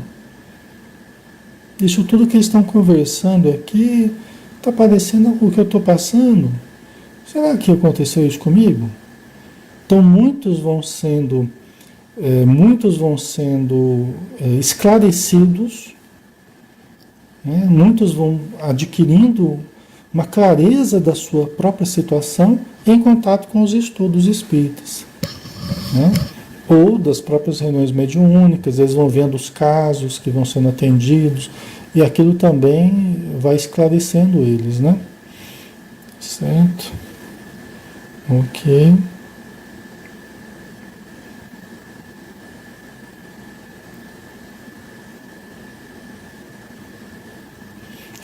Speaker 1: Isso tudo que eles estão conversando aqui está parecendo o que eu estou passando. Será que aconteceu isso comigo? Então muitos vão sendo esclarecidos, né? Muitos vão adquirindo uma clareza da sua própria situação em contato com os estudos espíritas, né? Ou das próprias reuniões mediúnicas, eles vão vendo os casos que vão sendo atendidos e aquilo também vai esclarecendo eles, né? Certo? Ok.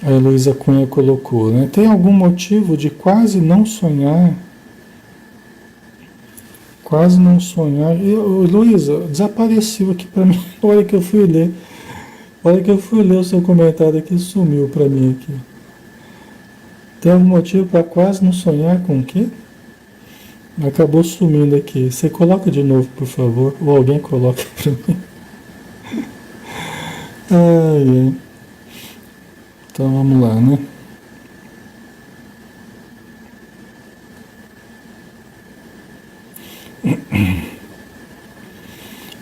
Speaker 1: A Heloísa Cunha colocou, né? Tem algum motivo de quase não sonhar? Quase não sonhar. Heloísa, desapareceu aqui para mim. A hora que eu fui ler. A hora que eu fui ler o seu comentário aqui, sumiu para mim aqui. Tem algum motivo para quase não sonhar com o quê? Acabou sumindo aqui. Você coloca de novo, por favor. Ou alguém coloca para mim. Ai, ai. Então vamos lá, né?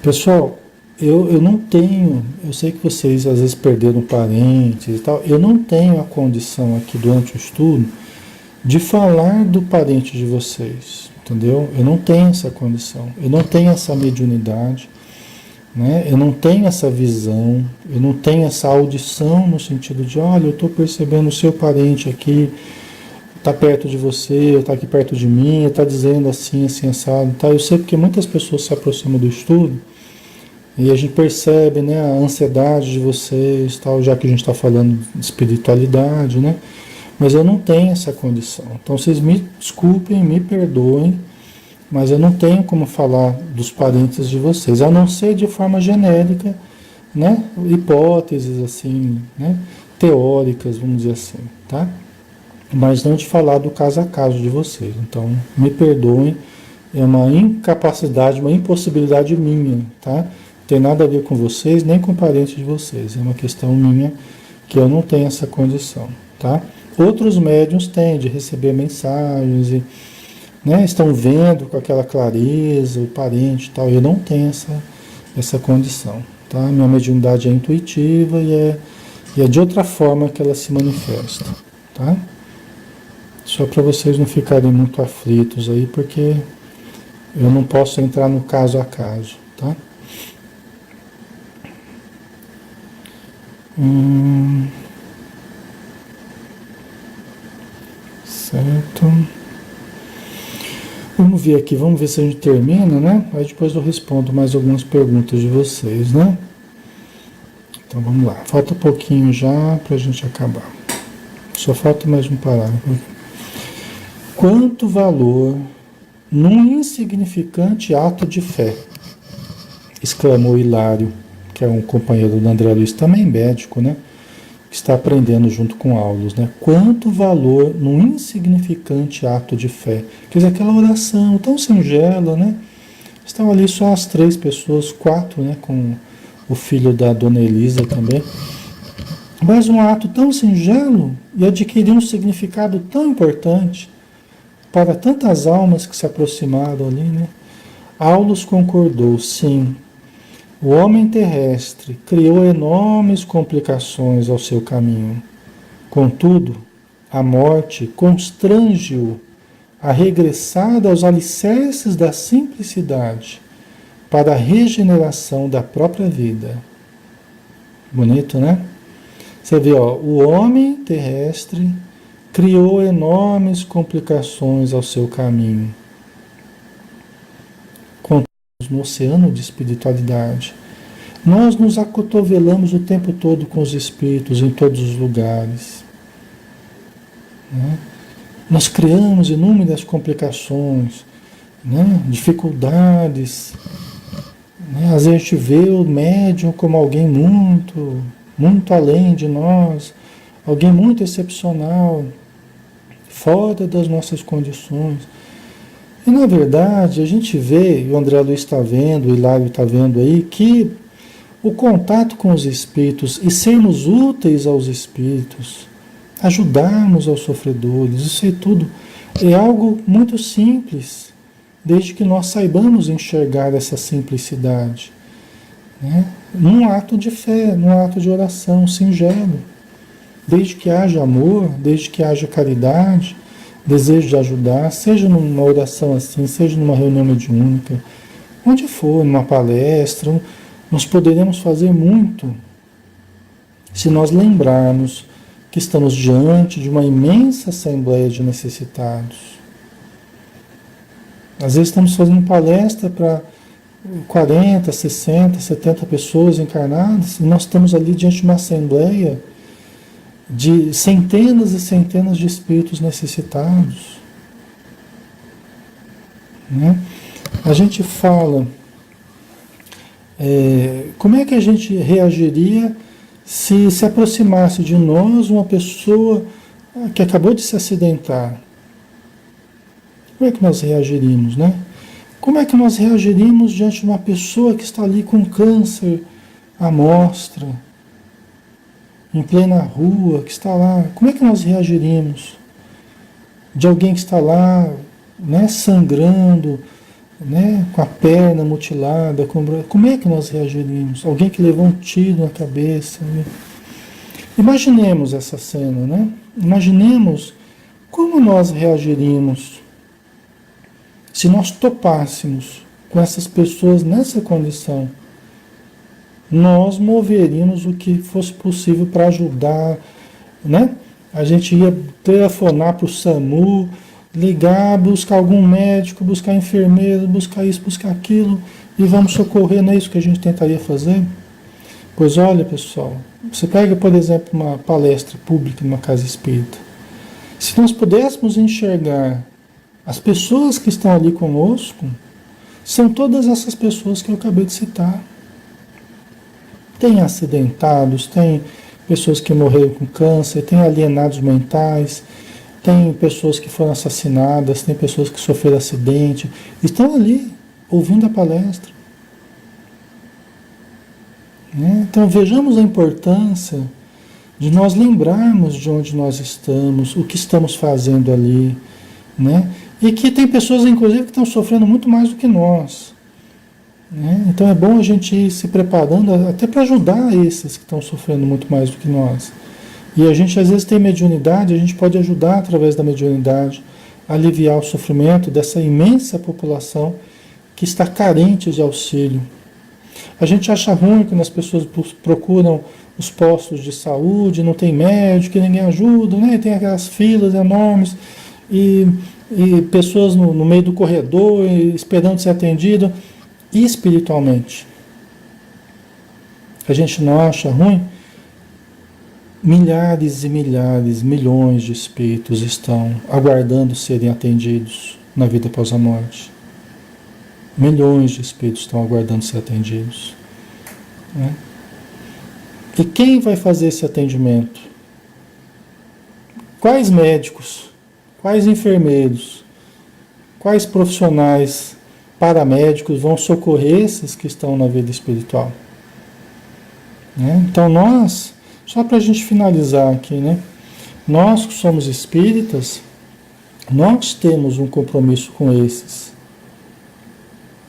Speaker 1: Pessoal, eu não tenho, eu sei que vocês às vezes perderam parentes e tal, eu não tenho a condição aqui durante o estudo de falar do parente de vocês, entendeu? Eu não tenho essa condição, eu não tenho essa mediunidade, né? Eu não tenho essa visão, eu não tenho essa audição no sentido de, olha, eu estou percebendo o seu parente aqui, está perto de você, está aqui perto de mim, está dizendo assim, assim, assado, tá? Eu sei porque muitas pessoas se aproximam do estudo e a gente percebe, né, a ansiedade de vocês, tal, já que a gente está falando de espiritualidade, né? Mas eu não tenho essa condição. Então vocês me desculpem, me perdoem, mas eu não tenho como falar dos parentes de vocês, a não ser de forma genérica, né? Hipóteses assim, né? Teóricas, vamos dizer assim, tá? Mas não de falar do caso a caso de vocês. Então, me perdoem, é uma incapacidade, uma impossibilidade minha, tá? Não tem nada a ver com vocês, nem com parentes de vocês. É uma questão minha que eu não tenho essa condição, tá? Outros médiuns têm de receber mensagens e, né, estão vendo com aquela clareza o parente e tal. Eu não tenho essa condição, tá? Minha mediunidade é intuitiva e é de outra forma que ela se manifesta, tá? Só para vocês não ficarem muito aflitos aí, porque eu não posso entrar no caso a caso, tá? Certo. Vamos ver aqui, vamos ver se a gente termina, né? Aí depois eu respondo mais algumas perguntas de vocês, né? Então vamos lá. Falta pouquinho já para a gente acabar. Só falta mais um parágrafo. Quanto valor num insignificante ato de fé, exclamou Hilário, que é um companheiro do André Luiz, também médico, né? que está aprendendo junto com Aulus, né? Quanto valor num insignificante ato de fé. Quer dizer, aquela oração tão singela, né? Estão ali só as 3 pessoas, 4, né? Com o filho da Dona Elisa também. Mas um ato tão singelo e adquiriu um significado tão importante para tantas almas que se aproximaram ali, né? Aulus concordou, sim. O homem terrestre criou enormes complicações ao seu caminho. Contudo, a morte constrange-o a regressar aos alicerces da simplicidade para a regeneração da própria vida. Bonito, né? Você vê, ó, o homem terrestre criou enormes complicações ao seu caminho. No oceano de espiritualidade. Nós nos acotovelamos o tempo todo com os espíritos em todos os lugares. Né? Nós criamos inúmeras complicações, né? Dificuldades. Né? Às vezes a gente vê o médium como alguém muito além de nós, alguém muito excepcional, fora das nossas condições. E na verdade a gente vê, e o André Luiz está vendo, o Hilário está vendo aí, que o contato com os espíritos e sermos úteis aos espíritos, ajudarmos aos sofredores, isso aí tudo é algo muito simples, desde que nós saibamos enxergar essa simplicidade, né? Num ato de fé, num ato de oração singelo, desde que haja amor, desde que haja caridade, desejo de ajudar, seja numa oração assim, seja numa reunião mediúnica, onde for, numa palestra, nós poderemos fazer muito se nós lembrarmos que estamos diante de uma imensa assembleia de necessitados. Às vezes estamos fazendo palestra para 40, 60, 70 pessoas encarnadas e nós estamos ali diante de uma assembleia de centenas e centenas de espíritos necessitados. Né? A gente fala, como é que a gente reagiria se aproximasse de nós uma pessoa que acabou de se acidentar? Como é que nós reagiríamos, né? Como é que nós reagiríamos diante de uma pessoa que está ali com câncer à mostra, em plena rua, que está lá? Como é que nós reagiríamos? De alguém que está lá, né, sangrando, né, com a perna mutilada, como é que nós reagiríamos? Alguém que levou um tiro na cabeça. Né? Imaginemos essa cena, né? Imaginemos como nós reagiríamos se nós topássemos com essas pessoas nessa condição. Nós moveríamos o que fosse possível para ajudar, né? A gente ia telefonar para o SAMU, ligar, buscar algum médico, buscar enfermeiro, buscar isso, buscar aquilo, e vamos socorrer, não é isso que a gente tentaria fazer? Pois olha, pessoal, você pega, por exemplo, uma palestra pública numa casa espírita. Se nós pudéssemos enxergar as pessoas que estão ali conosco, são todas essas pessoas que eu acabei de citar. Tem acidentados, tem pessoas que morreram com câncer, tem alienados mentais, tem pessoas que foram assassinadas, tem pessoas que sofreram acidente, estão ali ouvindo a palestra. Né? Então vejamos a importância de nós lembrarmos de onde nós estamos, o que estamos fazendo ali, né? E que tem pessoas, inclusive, que estão sofrendo muito mais do que nós. Né? Então é bom a gente ir se preparando até para ajudar esses que estão sofrendo muito mais do que nós. E a gente às vezes tem mediunidade, a gente pode ajudar através da mediunidade a aliviar o sofrimento dessa imensa população que está carente de auxílio. A gente acha ruim quando as pessoas procuram os postos de saúde, não tem médico, ninguém ajuda, né? Tem aquelas filas enormes e pessoas no meio do corredor esperando ser atendido. E espiritualmente, a gente não acha ruim? Milhares e milhares, milhões de espíritos estão aguardando serem atendidos na vida após a morte. Milhões de espíritos estão aguardando ser atendidos. Né? E quem vai fazer esse atendimento? Quais médicos? Quais enfermeiros? Quais profissionais paramédicos vão socorrer esses que estão na vida espiritual? Né? Então nós, só para a gente finalizar aqui, né? Nós que somos espíritas, nós temos um compromisso com esses.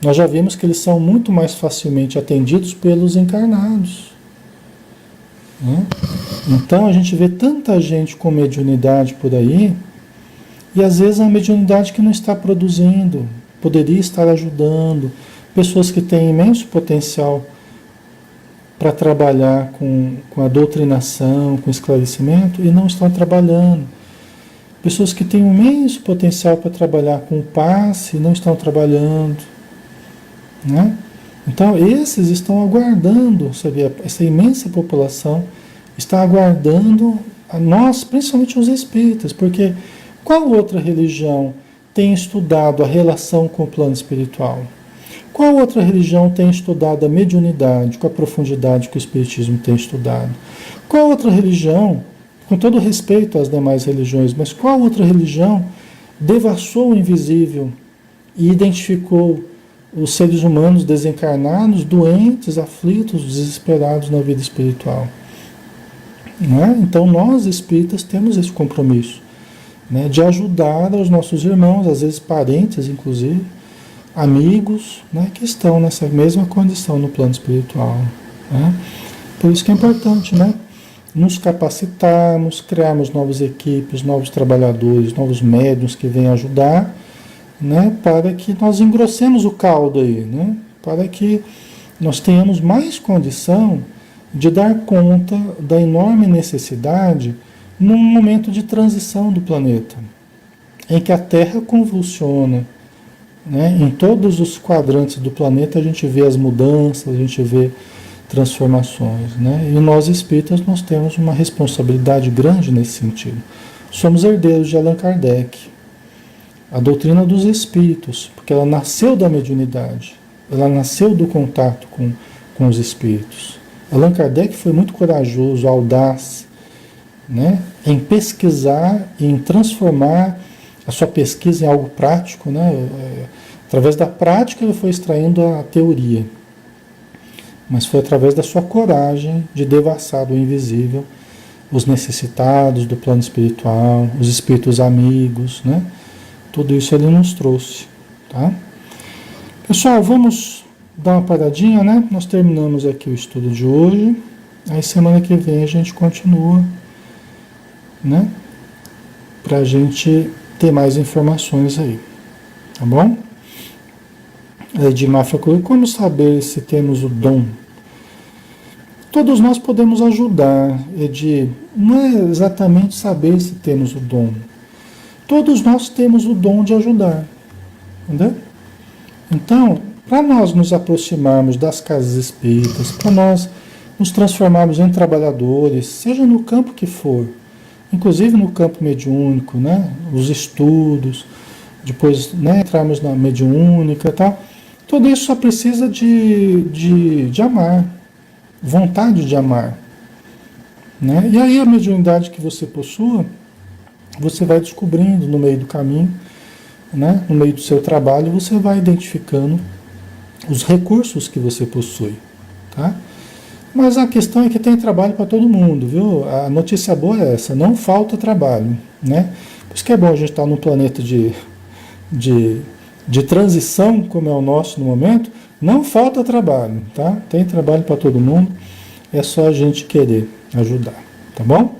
Speaker 1: Nós já vimos que eles são muito mais facilmente atendidos pelos encarnados. Né? Então a gente vê tanta gente com mediunidade por aí, e às vezes é uma mediunidade que não está produzindo, poderia estar ajudando, pessoas que têm imenso potencial para trabalhar com a doutrinação, com esclarecimento, e não estão trabalhando. Pessoas que têm um imenso potencial para trabalhar com o passe e não estão trabalhando. Né? Então, esses estão aguardando, sabia? Essa imensa população está aguardando a nós, principalmente os espíritas, porque qual outra religião tem estudado a relação com o plano espiritual? Qual outra religião tem estudado a mediunidade com a profundidade que o espiritismo tem estudado? Qual outra religião, com todo respeito às demais religiões, mas qual outra religião devassou o invisível e identificou os seres humanos desencarnados, doentes, aflitos, desesperados na vida espiritual? Né? Então nós espíritas temos esse compromisso, né, de ajudar os nossos irmãos, às vezes parentes inclusive, amigos, né, que estão nessa mesma condição no plano espiritual. Né? Por isso que é importante, né, nos capacitarmos, criarmos novas equipes, novos trabalhadores, novos médiuns que venham ajudar, né, para que nós engrossemos o caldo aí, né, para que nós tenhamos mais condição de dar conta da enorme necessidade num momento de transição do planeta, em que a Terra convulsiona. Né? Em todos os quadrantes do planeta a gente vê as mudanças, a gente vê transformações. Né? E nós espíritas nós temos uma responsabilidade grande nesse sentido. Somos herdeiros de Allan Kardec. A doutrina dos espíritos, porque ela nasceu da mediunidade, ela nasceu do contato com os espíritos. Allan Kardec foi muito corajoso, audaz, né? Em pesquisar, em transformar a sua pesquisa em algo prático, né? Através da prática ele foi extraindo a teoria, mas foi através da sua coragem de devassar do invisível os necessitados do plano espiritual, os espíritos amigos, né? Tudo isso ele nos trouxe, tá? Pessoal, vamos dar uma paradinha, né? Nós terminamos aqui o estudo de hoje, aí semana que vem a gente continua, né? Pra gente ter mais informações aí, tá bom? Edmar falou, como saber se temos o dom? Todos nós podemos ajudar, Edi. Não é exatamente saber se temos o dom. Todos nós temos o dom de ajudar, entendeu? Então, para nós nos aproximarmos das casas espíritas, para nós nos transformarmos em trabalhadores, seja no campo que for, inclusive no campo mediúnico, né? Os estudos, depois, né, entrarmos na mediúnica e tal. Tudo isso só precisa de amar, vontade de amar. Né? E aí a mediunidade que você possua, você vai descobrindo no meio do caminho, né? No meio do seu trabalho, você vai identificando os recursos que você possui. Tá? Mas a questão é que tem trabalho para todo mundo, viu? A notícia boa é essa, não falta trabalho, né? Por isso que é bom a gente estar num planeta de transição, como é o nosso no momento, não falta trabalho, tá? Tem trabalho para todo mundo, é só a gente querer ajudar, tá bom?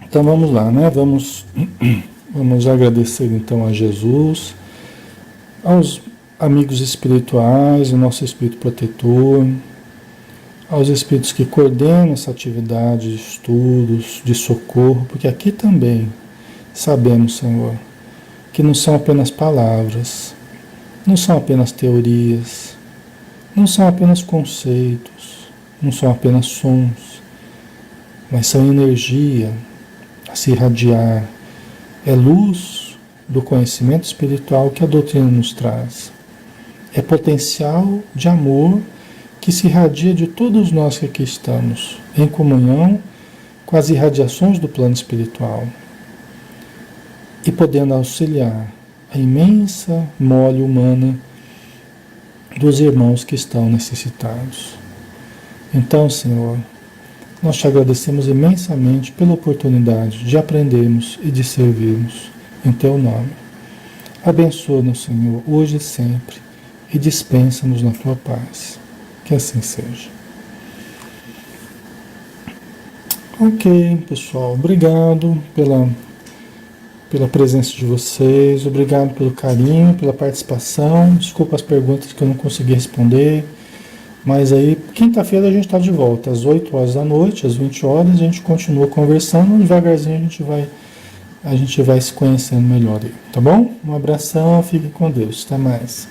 Speaker 1: Então vamos lá, né? Vamos agradecer então a Jesus, aos amigos espirituais, o nosso espírito protetor, aos espíritos que coordenam essa atividade de estudos, de socorro, porque aqui também sabemos, Senhor, que não são apenas palavras, não são apenas teorias, não são apenas conceitos, não são apenas sons, mas são energia a se irradiar, é luz do conhecimento espiritual que a doutrina nos traz, é potencial de amor que se irradia de todos nós que aqui estamos, em comunhão com as irradiações do plano espiritual e podendo auxiliar a imensa mole humana dos irmãos que estão necessitados. Então, Senhor, nós te agradecemos imensamente pela oportunidade de aprendermos e de servirmos em Teu nome. Abençoa-nos, Senhor, hoje e sempre, e dispensa-nos na Tua paz. Que assim seja. Ok, pessoal, obrigado pela presença de vocês, obrigado pelo carinho, pela participação. Desculpa as perguntas que eu não consegui responder, mas aí, quinta-feira a gente está de volta, às 8 horas da noite, às 20 horas, a gente continua conversando, devagarzinho a gente vai se conhecendo melhor aí, tá bom? Um abração, fique com Deus, até mais.